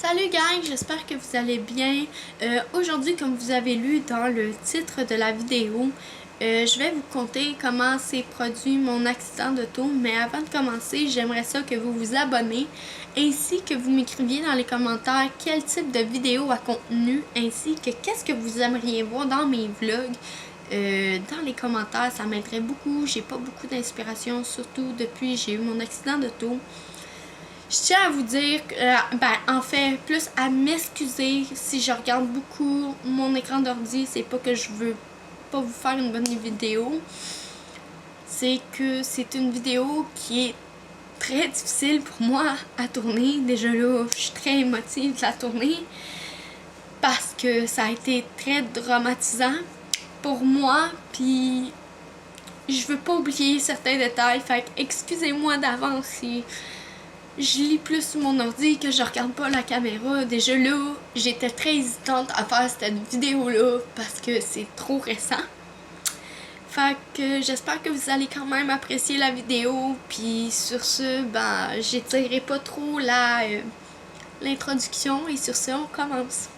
Salut gang, j'espère que vous allez bien. Aujourd'hui, comme vous avez lu dans le titre de la vidéo, je vais vous conter comment s'est produit mon accident d'auto. Mais avant de commencer, j'aimerais ça que vous vous abonnez ainsi que vous m'écriviez dans les commentaires quel type de vidéo à contenu ainsi que qu'est-ce que vous aimeriez voir dans mes vlogs. Dans les commentaires, ça m'aiderait beaucoup. J'ai pas beaucoup d'inspiration, surtout depuis que j'ai eu mon accident d'auto. Je tiens à vous dire, en fait, plus à m'excuser si je regarde beaucoup mon écran d'ordi. C'est pas que je veux pas vous faire une bonne vidéo. C'est que c'est une vidéo qui est très difficile pour moi à tourner. Déjà là, je suis très émotive de la tourner. Parce que ça a été très dramatisant pour moi. Puis je veux pas oublier certains détails. Fait que excusez-moi d'avance si je lis plus sur mon ordi que je regarde pas la caméra. Déjà là, j'étais très hésitante à faire cette vidéo-là parce que c'est trop récent. Fait que j'espère que vous allez quand même apprécier la vidéo. Puis sur ce, j'étirerai pas trop l'introduction. Et sur ce, on commence.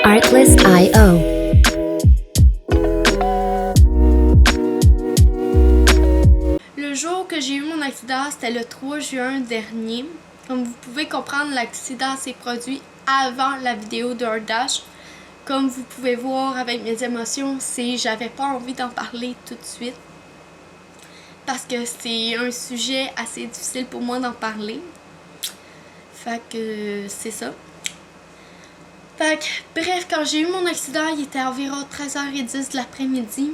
Artlist.io. Le jour que j'ai eu mon accident, c'était le 3 juin dernier. Comme vous pouvez comprendre, l'accident s'est produit avant la vidéo de DoorDash. Comme vous pouvez voir avec mes émotions, j'avais pas envie d'en parler tout de suite. Parce que c'est un sujet assez difficile pour moi d'en parler. Fait que c'est ça. Fait que, bref, quand j'ai eu mon accident, il était environ 13h10 de l'après-midi.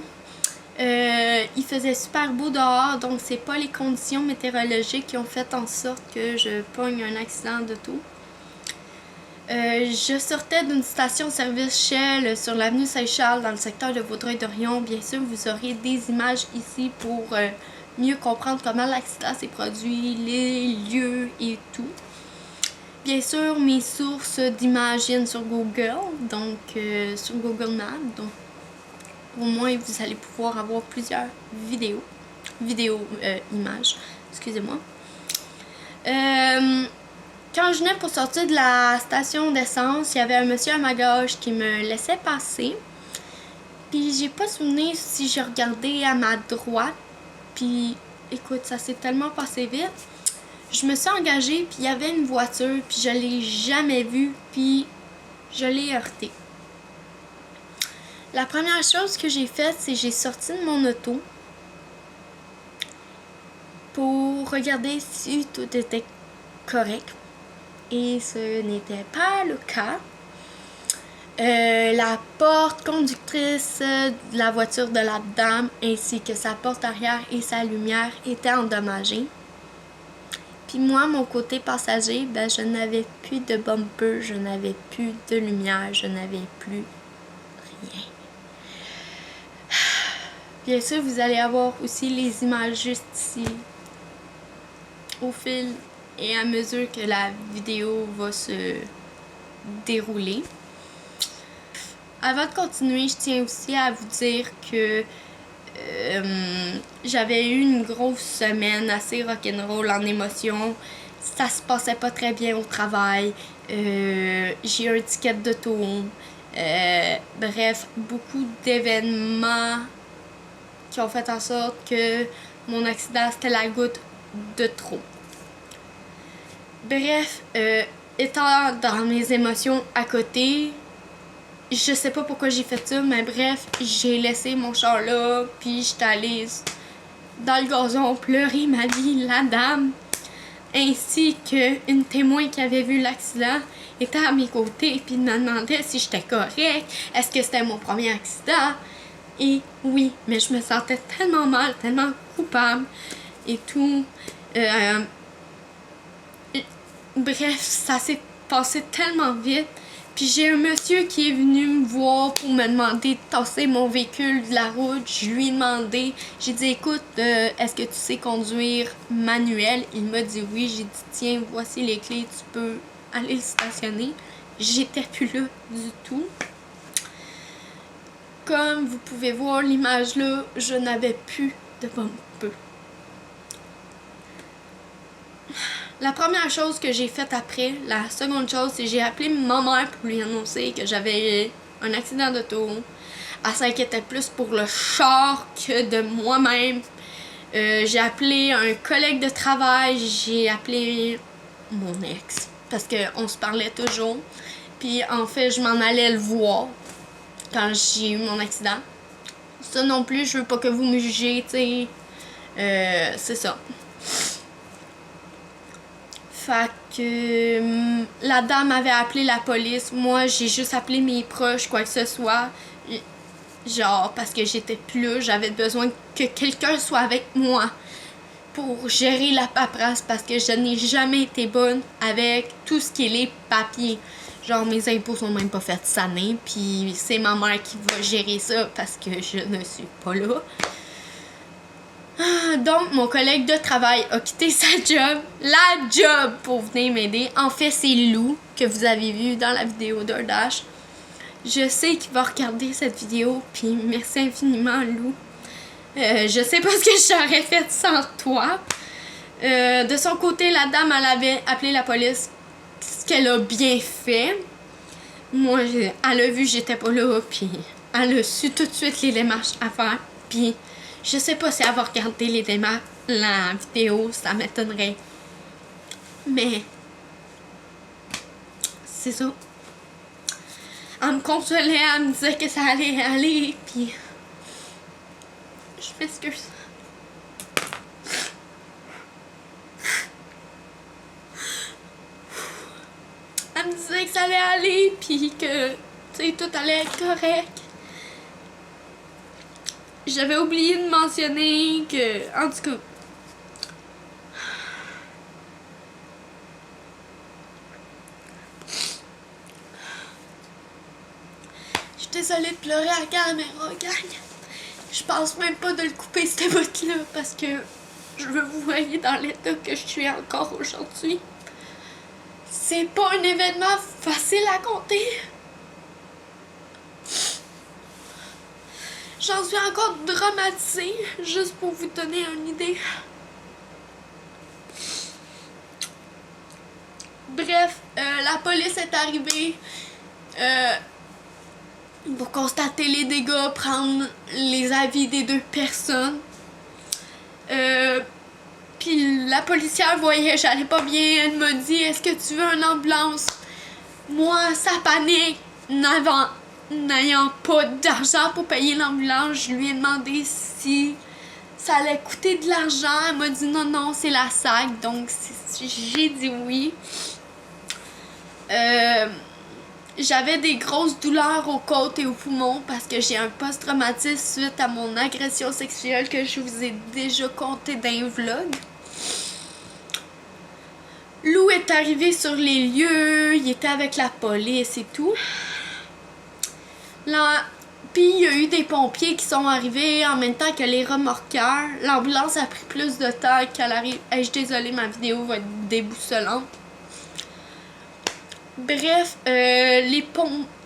Il faisait super beau dehors, donc c'est pas les conditions météorologiques qui ont fait en sorte que je pogne un accident d'auto. Je sortais d'une station-service Shell sur l'avenue Saint-Charles dans le secteur de Vaudreuil-Dorion. Bien sûr, vous aurez des images ici pour mieux comprendre comment l'accident s'est produit, les lieux et tout. Bien sûr, mes sources d'images viennent sur Google, donc sur Google Maps. Donc, au moins, vous allez pouvoir avoir plusieurs images, excusez-moi. Quand je venais pour sortir de la station d'essence, il y avait un monsieur à ma gauche qui me laissait passer. Puis j'ai pas souvenir si je regardais à ma droite. Puis écoute, ça s'est tellement passé vite. Je me suis engagée, puis il y avait une voiture, puis je l'ai jamais vue, puis je l'ai heurtée. La première chose que j'ai faite, c'est que j'ai sorti de mon auto pour regarder si tout était correct. Et ce n'était pas le cas. La porte conductrice de la voiture de la dame ainsi que sa porte arrière et sa lumière étaient endommagées. Puis moi, mon côté passager, je n'avais plus de bumper, je n'avais plus de lumière, je n'avais plus rien. Bien sûr, vous allez avoir aussi les images juste ici, au fil et à mesure que la vidéo va se dérouler. Avant de continuer, je tiens aussi à vous dire que j'avais eu une grosse semaine assez rock'n'roll en émotions. Ça se passait pas très bien au travail. J'ai eu un ticket d'auto. Bref, beaucoup d'événements qui ont fait en sorte que mon accident, c'était la goutte de trop. Bref, étant dans mes émotions à côté, je sais pas pourquoi j'ai fait ça, mais bref, j'ai laissé mon char là, puis j'étais allée dans le gazon pleurer ma vie. La dame, ainsi qu'une témoin qui avait vu l'accident, était à mes côtés, puis me demandait si j'étais correcte, est-ce que c'était mon premier accident. Et oui, mais je me sentais tellement mal, tellement coupable et tout. Bref, ça s'est passé tellement vite. Puis j'ai un monsieur qui est venu me voir pour me demander de tasser mon véhicule de la route. Je lui ai demandé, j'ai dit écoute, est-ce que tu sais conduire manuel? Il m'a dit oui. J'ai dit tiens, voici les clés, tu peux aller le stationner. J'étais plus là du tout. comme vous pouvez voir l'image là, je n'avais plus de pompe. La première chose que j'ai faite après, la seconde chose, c'est que j'ai appelé ma mère pour lui annoncer que j'avais un accident d'auto. Elle s'inquiétait plus pour le char que de moi-même. J'ai appelé un collègue de travail, j'ai appelé mon ex, parce qu'on se parlait toujours. Puis en fait, je m'en allais le voir quand j'ai eu mon accident. Ça non plus, je veux pas que vous me jugez, tu sais. C'est ça. Fait que la dame avait appelé la police. Moi, j'ai juste appelé mes proches, quoi que ce soit. Genre, parce que j'étais plus là, j'avais besoin que quelqu'un soit avec moi pour gérer la paperasse parce que je n'ai jamais été bonne avec tout ce qui est les papiers. Genre, mes impôts sont même pas faits cette année, puis c'est ma mère qui va gérer ça parce que je ne suis pas là. Donc, mon collègue de travail a quitté sa job, la job, pour venir m'aider. En fait, c'est Lou, que vous avez vu dans la vidéo d'Ordash. Je sais qu'il va regarder cette vidéo, puis merci infiniment, Lou. Je sais pas ce que j'aurais fait sans toi. De son côté, la dame, elle avait appelé la police, ce qu'elle a bien fait. Moi, elle a vu que j'étais pas là, puis elle a su tout de suite les démarches à faire, puis je sais pas si elle va regarder les démarches, la vidéo, ça m'étonnerait. Mais c'est ça. Elle me consolait, elle me disait que ça allait aller, puis je m'excuse. Elle me disait que ça allait aller, puis que, tu sais, tout allait être correct. J'avais oublié de mentionner que, en tout cas, je suis désolée de pleurer à la caméra, gang. Je pense même pas de le couper, cette bout-là, parce que je veux vous voyez dans l'état que je suis encore aujourd'hui. C'est pas un événement facile à compter. J'en suis encore dramatisée, juste pour vous donner une idée. Bref, la police est arrivée pour constater les dégâts, prendre les avis des deux personnes. Puis la policière voyait j'allais pas bien, elle m'a dit « Est-ce que tu veux une ambulance? » Moi, ça panique, n'ayant pas d'argent pour payer l'ambulance, je lui ai demandé si ça allait coûter de l'argent. Elle m'a dit non, non, c'est la SAC, donc j'ai dit oui. J'avais des grosses douleurs aux côtes et aux poumons parce que j'ai un post-traumatisme suite à mon agression sexuelle que je vous ai déjà conté dans un vlog. Lou est arrivé sur les lieux, il était avec la police et tout. Puis il y a eu des pompiers qui sont arrivés en même temps que les remorqueurs. L'ambulance a pris plus de temps qu'elle arrive. Hey, je suis désolée, ma vidéo va être déboussolante. Bref, il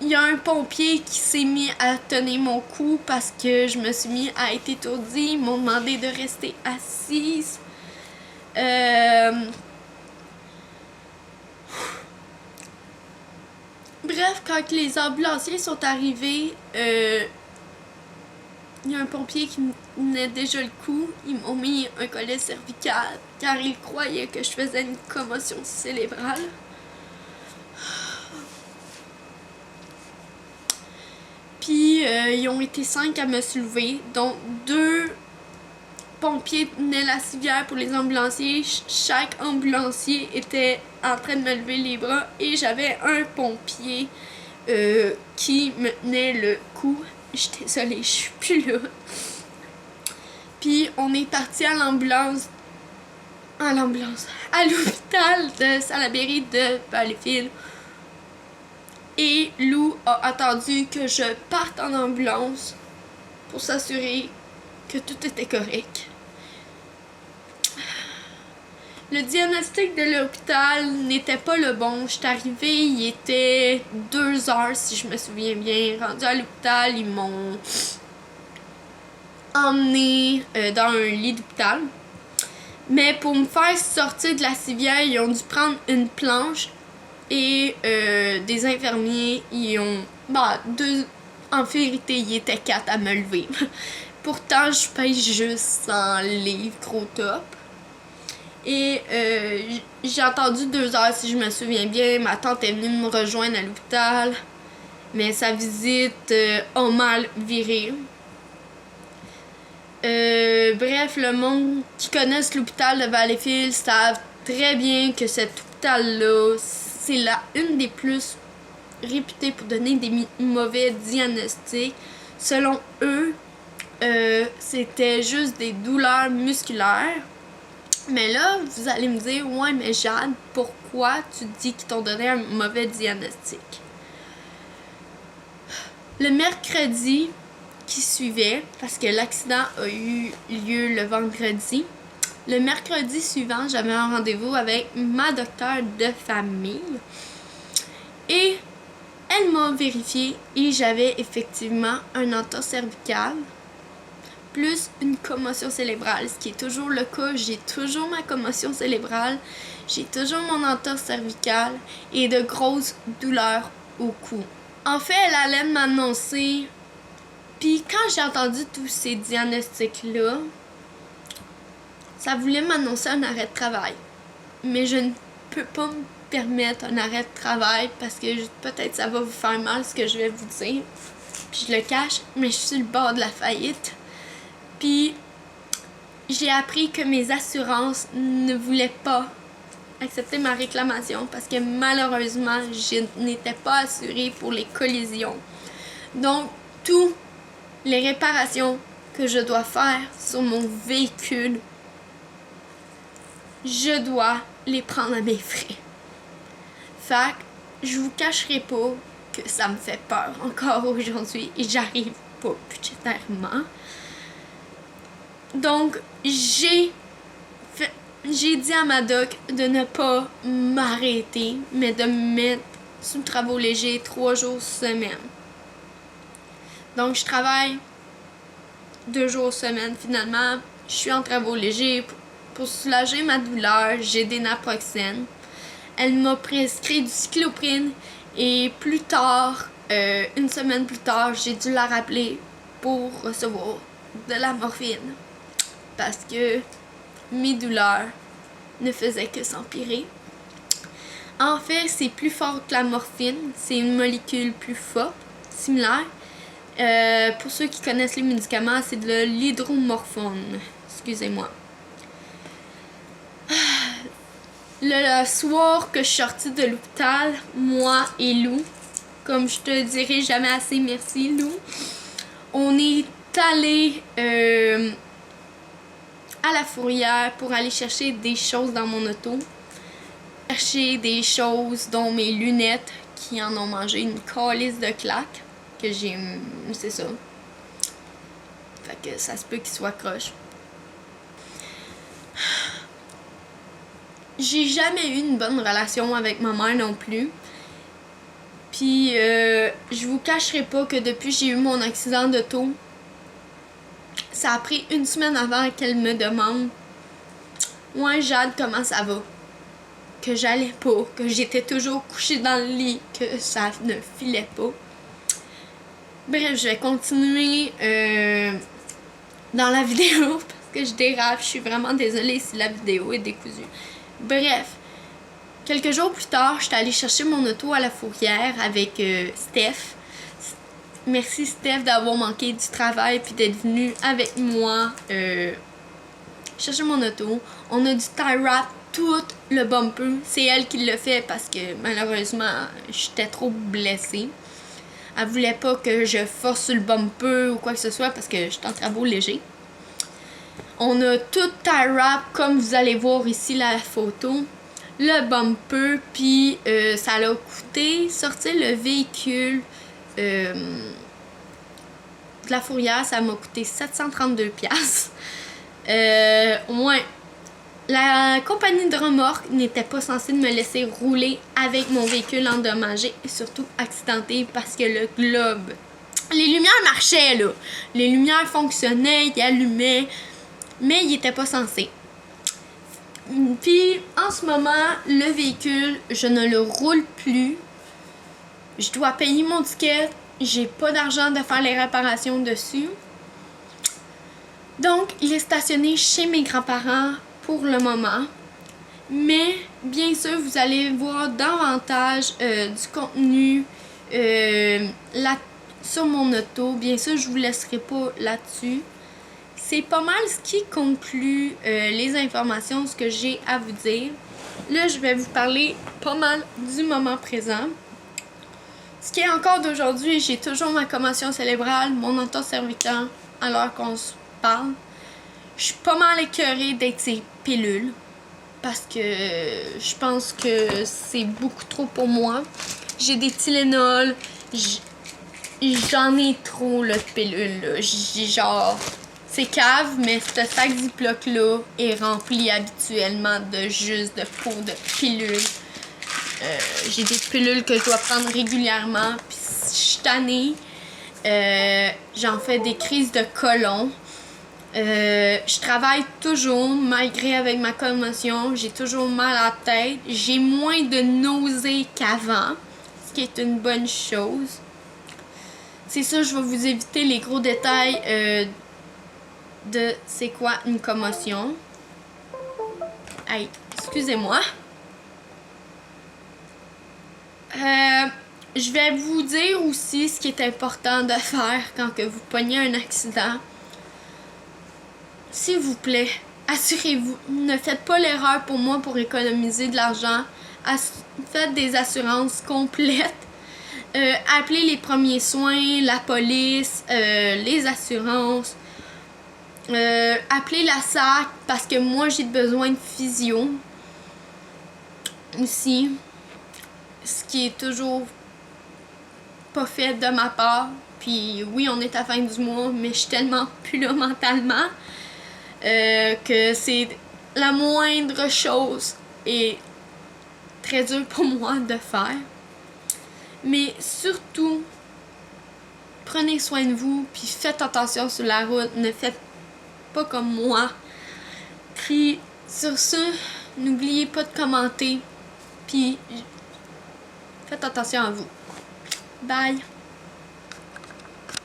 y a un pompier qui s'est mis à tenir mon cou parce que je me suis mis à être étourdie. Ils m'ont demandé de rester assise. Bref, quand les ambulanciers sont arrivés, il y a un pompier qui me tenait déjà le cou. Ils m'ont mis un collet cervical car ils croyaient que je faisais une commotion cérébrale. Puis, ils ont été 5 à me soulever, dont 2 pompiers tenaient la civière pour les ambulanciers. Chaque ambulancier était en train de me lever les bras et j'avais un pompier qui me tenait le cou. Je suis désolée, je suis plus là. Puis, on est parti à l'hôpital de Salaberry de Valleyfield. Et Lou a attendu que je parte en ambulance pour s'assurer que tout était correct. Le diagnostic de l'hôpital n'était pas le bon. J'étais arrivée, il était 2 heures, si je me souviens bien. Rendu à l'hôpital, ils m'ont emmenée dans un lit d'hôpital. Mais pour me faire sortir de la civière, ils ont dû prendre une planche et des infirmiers, ils ont... en vérité, il était 4 à me lever. Pourtant, je paye juste 100 livres, gros top. Et j'ai attendu 2 heures, si je me souviens bien. Ma tante est venue me rejoindre à l'hôpital. Mais sa visite a mal viré. Bref, le monde qui connaisse l'hôpital de Valleyfield savent très bien que cet hôpital-là, c'est une des plus réputées pour donner des mauvais diagnostics. Selon eux, c'était juste des douleurs musculaires. Mais là, vous allez me dire, ouais, mais Jade, pourquoi tu dis qu'ils t'ont donné un mauvais diagnostic? Le mercredi qui suivait, parce que l'accident a eu lieu le vendredi, le mercredi suivant, j'avais un rendez-vous avec ma docteure de famille. Et elle m'a vérifié et j'avais effectivement un entorse cervicale plus une commotion cérébrale, ce qui est toujours le cas. J'ai toujours ma commotion cérébrale, j'ai toujours mon entorse cervicale et de grosses douleurs au cou. En fait, elle allait m'annoncer, puis quand j'ai entendu tous ces diagnostics-là, ça voulait m'annoncer un arrêt de travail. Mais je ne peux pas me permettre un arrêt de travail parce que peut-être ça va vous faire mal ce que je vais vous dire. Puis je le cache, mais je suis sur le bord de la faillite. Puis j'ai appris que mes assurances ne voulaient pas accepter ma réclamation parce que malheureusement, je n'étais pas assurée pour les collisions. Donc, toutes les réparations que je dois faire sur mon véhicule, je dois les prendre à mes frais. Fait que je vous cacherai pas que ça me fait peur encore aujourd'hui et j'arrive pas budgétairement. Donc, j'ai dit à ma doc de ne pas m'arrêter, mais de me mettre sous travaux légers 3 jours semaine. Donc, je travaille 2 jours semaine finalement. Je suis en travaux légers. Pour soulager ma douleur, j'ai des naproxène. Elle m'a prescrit du cycloprine et plus tard, une semaine plus tard, j'ai dû la rappeler pour recevoir de la morphine. Parce que mes douleurs ne faisaient que s'empirer. En fait, c'est plus fort que la morphine. C'est une molécule plus forte, similaire. Pour ceux qui connaissent les médicaments, c'est de l'hydromorphone. Excusez-moi. Le soir que je suis sortie de l'hôpital, moi et Lou, comme je te dirai jamais assez merci Lou, on est allé à la fourrière pour aller chercher des choses dans mon auto. Chercher des choses dont mes lunettes qui en ont mangé une calice de claques. Que j'ai... c'est ça. Fait que ça se peut qu'il soit croche. J'ai jamais eu une bonne relation avec ma mère non plus. Puis je vous cacherai pas que depuis que j'ai eu mon accident d'auto, ça a pris 1 semaine avant qu'elle me demande « Ouais, Jade, comment ça va? » Que j'allais pas, que j'étais toujours couchée dans le lit, que ça ne filait pas. Bref, je vais continuer dans la vidéo parce que je dérape. Je suis vraiment désolée si la vidéo est décousue. Bref, quelques jours plus tard, j'étais allée chercher mon auto à la fourrière avec Steph. Merci Steph d'avoir manqué du travail puis d'être venu avec moi chercher mon auto. On a du tie wrap tout le bumper. C'est elle qui l'a fait parce que malheureusement, j'étais trop blessée. Elle voulait pas que je force sur le bumper ou quoi que ce soit parce que j'étais en travaux légers. On a tout tie wrap comme vous allez voir ici la photo. Le bumper, puis ça l'a coûté sortir le véhicule de la fourrière, ça m'a coûté 732$. Ouais. La compagnie de remorque n'était pas censée me laisser rouler avec mon véhicule endommagé et surtout accidenté parce que le globe, les lumières marchaient là, les lumières fonctionnaient, ils allumaient, mais ils n'étaient pas censés. Puis en ce moment, le véhicule, je ne le roule plus. Je dois payer mon ticket, j'ai pas d'argent de faire les réparations dessus. Donc, il est stationné chez mes grands-parents pour le moment. Mais, bien sûr, vous allez voir davantage du contenu sur mon auto. Bien sûr, je vous laisserai pas là-dessus. C'est pas mal ce qui conclut les informations, ce que j'ai à vous dire. Là, je vais vous parler pas mal du moment présent. Ce qui est encore d'aujourd'hui, j'ai toujours ma commotion cérébrale, mon entorse-cervicale à l'heure qu'on se parle. Je suis pas mal écœurée d'être ces pilules parce que je pense que c'est beaucoup trop pour moi. J'ai des Tylenol, j'en ai trop là, de pilules. Là. J'ai genre, c'est cave, mais ce sac Ziploc là est rempli habituellement de juste de pots de pilules. J'ai des pilules que je dois prendre régulièrement, puis je suis tannée. J'en fais des crises de côlon. Je travaille toujours, malgré avec ma commotion, j'ai toujours mal à la tête. J'ai moins de nausées qu'avant, ce qui est une bonne chose. C'est ça, je vais vous éviter les gros détails de c'est quoi une commotion. Hey, excusez-moi. Je vais vous dire aussi ce qui est important de faire quand que vous pognez un accident. S'il vous plaît, assurez-vous. Ne faites pas l'erreur pour moi pour économiser de l'argent. Faites des assurances complètes. Appelez les premiers soins, la police, les assurances. Appelez la SAC parce que moi j'ai besoin de physio. Aussi. Ce qui est toujours pas fait de ma part. Puis oui, on est à la fin du mois, mais je suis tellement plus là mentalement que c'est la moindre chose et très dur pour moi de faire. Mais surtout, prenez soin de vous, puis faites attention sur la route. Ne faites pas comme moi. Puis sur ce, n'oubliez pas de commenter. Puis faites attention à vous. Bye!